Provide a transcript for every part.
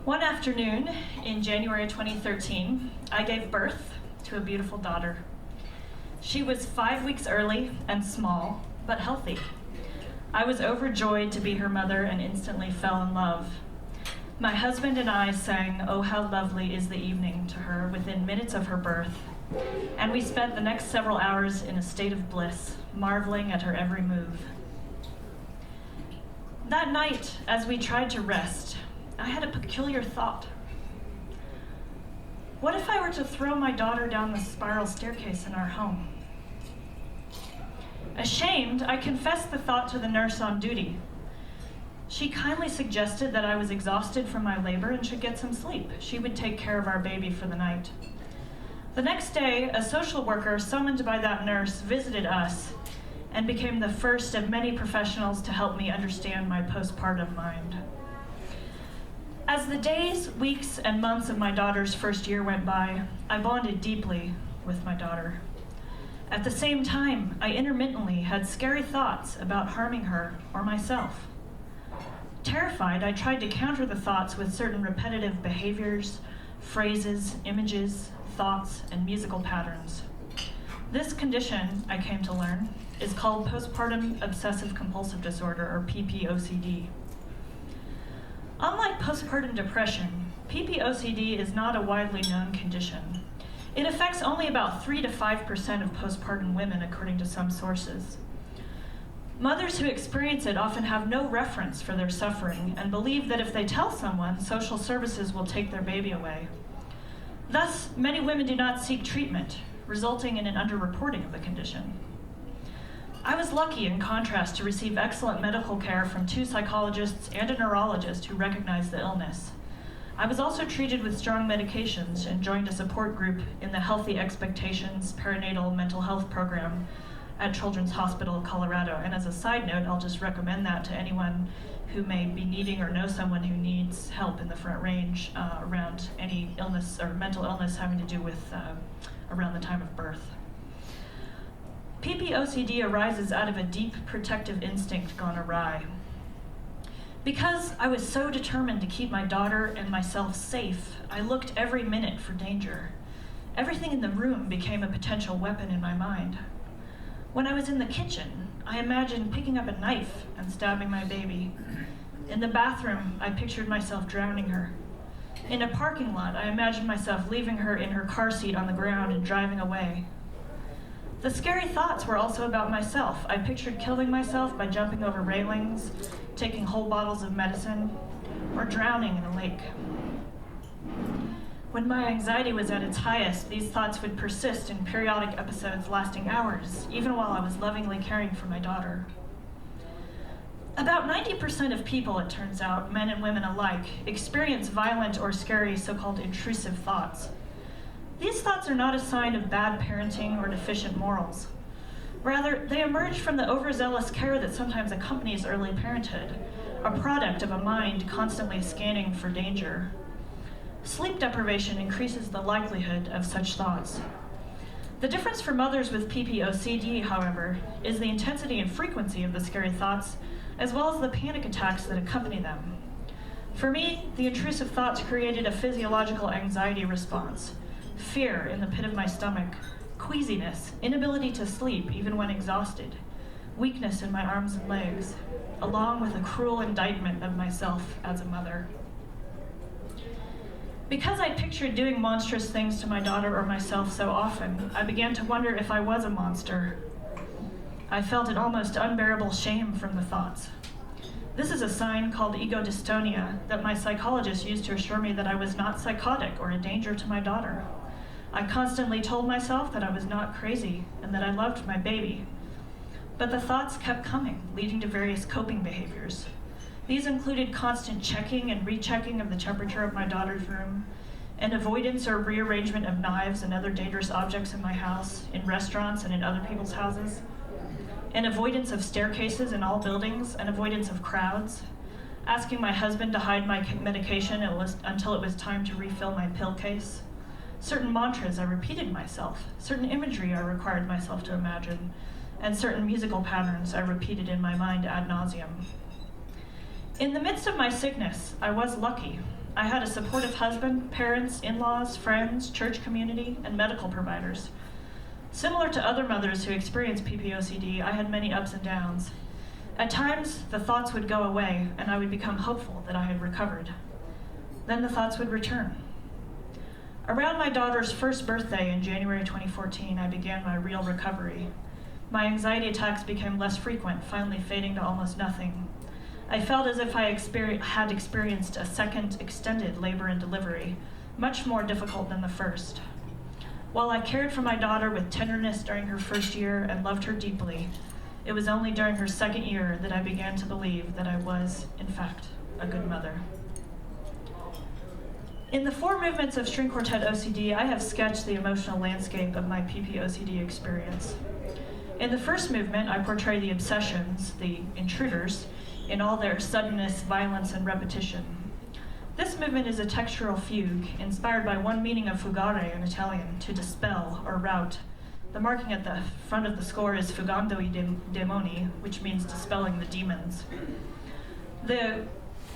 One afternoon in January 2013, I gave birth to a beautiful daughter. She was 5 weeks early and small, but healthy. I was overjoyed to be her mother and instantly fell in love. My husband and I sang "Oh How Lovely Is the Evening" to her within minutes of her birth, and we spent the next several hours in a state of bliss, marveling at her every move. That night, as we tried to rest, I had a peculiar thought. What if I were to throw my daughter down the spiral staircase in our home? Ashamed, I confessed the thought to the nurse on duty. She kindly suggested that I was exhausted from my labor and should get some sleep. She would take care of our baby for the night. The next day, a social worker summoned by that nurse visited us and became the first of many professionals to help me understand my postpartum mind. As the days, weeks, and months of my daughter's first year went by, I bonded deeply with my daughter. At the same time, I intermittently had scary thoughts about harming her or myself. Terrified, I tried to counter the thoughts with certain repetitive behaviors, phrases, images, thoughts, and musical patterns. This condition, I came to learn, is called postpartum obsessive-compulsive disorder, or PPOCD. Unlike postpartum depression, PPOCD is not a widely known condition. It affects only about 3 to 5% of postpartum women, according to some sources. Mothers who experience it often have no reference for their suffering and believe that if they tell someone, social services will take their baby away. Thus, many women do not seek treatment, resulting in an underreporting of the condition. I was lucky, in contrast, to receive excellent medical care from 2 psychologists and a neurologist who recognized the illness. I was also treated with strong medications and joined a support group in the Healthy Expectations Perinatal Mental Health Program at Children's Hospital, Colorado. And as a side note, I'll just recommend that to anyone who may be needing or know someone who needs help in the front range around any illness or mental illness having to do with around the time of birth. PPOCD arises out of a deep protective instinct gone awry. Because I was so determined to keep my daughter and myself safe, I looked every minute for danger. Everything in the room became a potential weapon in my mind. When I was in the kitchen, I imagined picking up a knife and stabbing my baby. In the bathroom, I pictured myself drowning her. In a parking lot, I imagined myself leaving her in her car seat on the ground and driving away. The scary thoughts were also about myself. I pictured killing myself by jumping over railings, taking whole bottles of medicine, or drowning in a lake. When my anxiety was at its highest, these thoughts would persist in periodic episodes lasting hours, even while I was lovingly caring for my daughter. About 90% of people, it turns out, men and women alike, experience violent or scary so-called intrusive thoughts. These thoughts are not a sign of bad parenting or deficient morals. Rather, they emerge from the overzealous care that sometimes accompanies early parenthood, a product of a mind constantly scanning for danger. Sleep deprivation increases the likelihood of such thoughts. The difference for mothers with PPOCD, however, is the intensity and frequency of the scary thoughts, as well as the panic attacks that accompany them. For me, the intrusive thoughts created a physiological anxiety response. Fear in the pit of my stomach, queasiness, inability to sleep even when exhausted, weakness in my arms and legs, along with a cruel indictment of myself as a mother. Because I pictured doing monstrous things to my daughter or myself so often, I began to wonder if I was a monster. I felt an almost unbearable shame from the thoughts. This is a sign called ego dystonia that my psychologist used to assure me that I was not psychotic or a danger to my daughter. I constantly told myself that I was not crazy and that I loved my baby. But the thoughts kept coming, leading to various coping behaviors. These included constant checking and rechecking of the temperature of my daughter's room, and avoidance or rearrangement of knives and other dangerous objects in my house, in restaurants and in other people's houses, and avoidance of staircases in all buildings, and avoidance of crowds, asking my husband to hide my medication until it was time to refill my pill case, certain mantras I repeated myself, certain imagery I required myself to imagine, and certain musical patterns I repeated in my mind ad nauseum. In the midst of my sickness, I was lucky. I had a supportive husband, parents, in-laws, friends, church community, and medical providers. Similar to other mothers who experience PPOCD, I had many ups and downs. At times, the thoughts would go away, and I would become hopeful that I had recovered. Then the thoughts would return. Around my daughter's first birthday in January 2014, I began my real recovery. My anxiety attacks became less frequent, finally fading to almost nothing. I felt as if I had experienced a second extended labor and delivery, much more difficult than the first. While I cared for my daughter with tenderness during her first year and loved her deeply, it was only during her second year that I began to believe that I was, in fact, a good mother. In the 4 movements of String Quartet OCD, I have sketched the emotional landscape of my PPOCD experience. In the first movement, I portray the obsessions, the intruders, in all their suddenness, violence, and repetition. This movement is a textural fugue, inspired by one meaning of fugare in Italian, to dispel or rout. The marking at the front of the score is fugando I demoni, which means dispelling the demons. The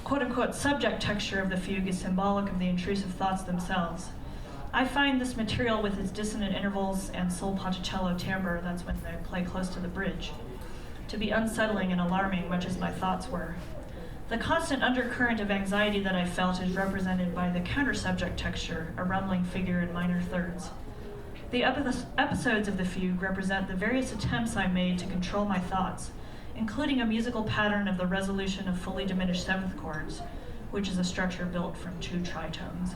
quote-unquote subject texture of the fugue is symbolic of the intrusive thoughts themselves. I find this material with its dissonant intervals and sol ponticello timbre, that's when they play close to the bridge, to be unsettling and alarming, much as my thoughts were. The constant undercurrent of anxiety that I felt is represented by the counter-subject texture, a rumbling figure in minor thirds. The episodes of the fugue represent the various attempts I made to control my thoughts, including a musical pattern of the resolution of fully diminished seventh chords, which is a structure built from 2 tritones.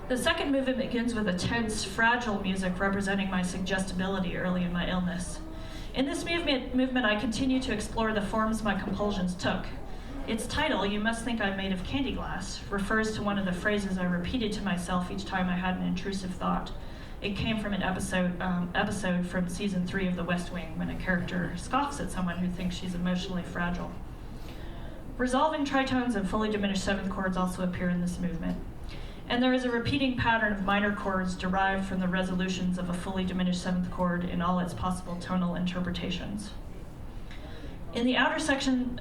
The second movement begins with a tense, fragile music representing my suggestibility early in my illness. In this movement, I continue to explore the forms my compulsions took. Its title, "You Must Think I'm Made of Candy Glass," refers to one of the phrases I repeated to myself each time I had an intrusive thought. It came from an episode from season 3 of The West Wing, when a character scoffs at someone who thinks she's emotionally fragile. Resolving tritones and fully diminished seventh chords also appear in this movement. And there is a repeating pattern of minor chords derived from the resolutions of a fully diminished seventh chord in all its possible tonal interpretations. In the outer sections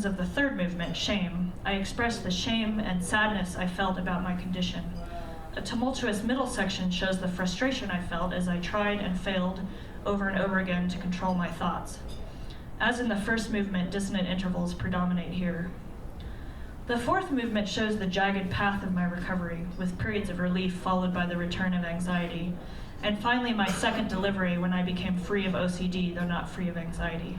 of the third movement, Shame, I express the shame and sadness I felt about my condition. A tumultuous middle section shows the frustration I felt as I tried and failed over and over again to control my thoughts. As in the first movement, dissonant intervals predominate here. The fourth movement shows the jagged path of my recovery, with periods of relief followed by the return of anxiety, and finally my second delivery when I became free of OCD, though not free of anxiety.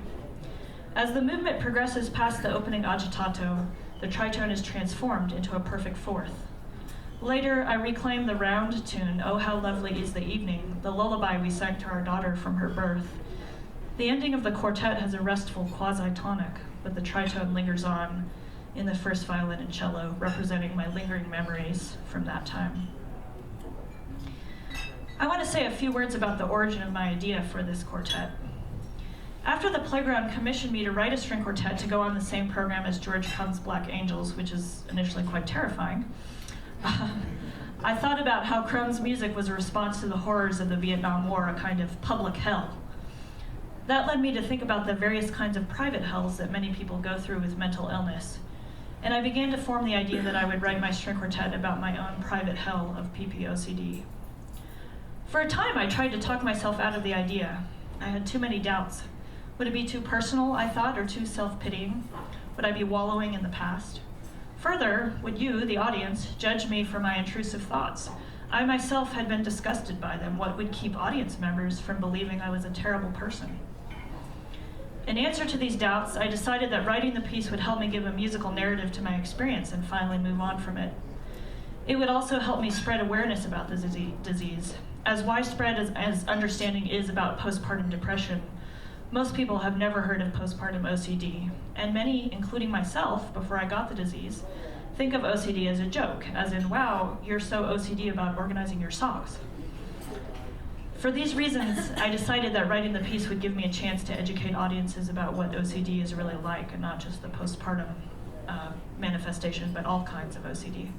As the movement progresses past the opening agitato, the tritone is transformed into a perfect fourth. Later, I reclaim the round tune, "Oh How Lovely Is the Evening," the lullaby we sang to our daughter from her birth. The ending of the quartet has a restful quasi-tonic, but the tritone lingers on in the first violin and cello, representing my lingering memories from that time. I want to say a few words about the origin of my idea for this quartet. After the Playground commissioned me to write a string quartet to go on the same program as George Crumb's Black Angels, which is initially quite terrifying, I thought about how Crumb's music was a response to the horrors of the Vietnam War, a kind of public hell. That led me to think about the various kinds of private hells that many people go through with mental illness. And I began to form the idea that I would write my string quartet about my own private hell of PPOCD. For a time, I tried to talk myself out of the idea. I had too many doubts. Would it be too personal, I thought, or too self-pitying? Would I be wallowing in the past? Further, would you, the audience, judge me for my intrusive thoughts? I myself had been disgusted by them. What would keep audience members from believing I was a terrible person? In answer to these doubts, I decided that writing the piece would help me give a musical narrative to my experience and finally move on from it. It would also help me spread awareness about the disease. As widespread as understanding is about postpartum depression, most people have never heard of postpartum OCD, and many, including myself, before I got the disease, think of OCD as a joke, as in, wow, you're so OCD about organizing your socks. For these reasons, I decided that writing the piece would give me a chance to educate audiences about what OCD is really like, and not just the postpartum manifestation, but all kinds of OCD.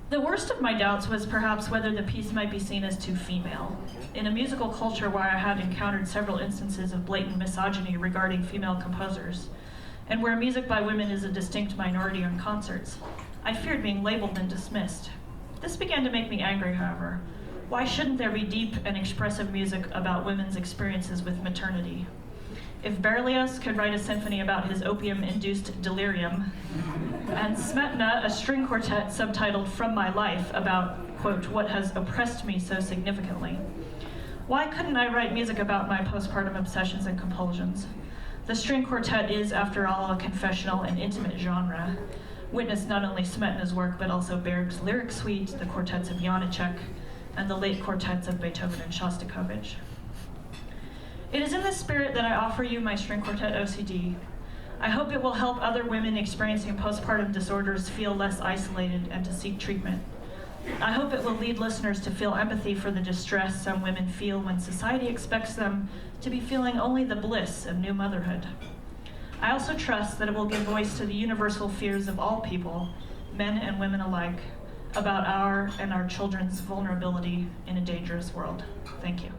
The worst of my doubts was perhaps whether the piece might be seen as too female. In a musical culture where I had encountered several instances of blatant misogyny regarding female composers, and where music by women is a distinct minority in concerts, I feared being labeled and dismissed. This began to make me angry, however. Why shouldn't there be deep and expressive music about women's experiences with maternity? If Berlioz could write a symphony about his opium-induced delirium, and Smetana a string quartet subtitled From My Life about, quote, what has oppressed me so significantly, why couldn't I write music about my postpartum obsessions and compulsions? The string quartet is, after all, a confessional and intimate genre. Witness not only Smetana's work, but also Berg's Lyric Suite, the quartets of Janáček, and the late quartets of Beethoven and Shostakovich. It is in this spirit that I offer you my String Quartet OCD. I hope it will help other women experiencing postpartum disorders feel less isolated and to seek treatment. I hope it will lead listeners to feel empathy for the distress some women feel when society expects them to be feeling only the bliss of new motherhood. I also trust that it will give voice to the universal fears of all people, men and women alike, about our and our children's vulnerability in a dangerous world. Thank you.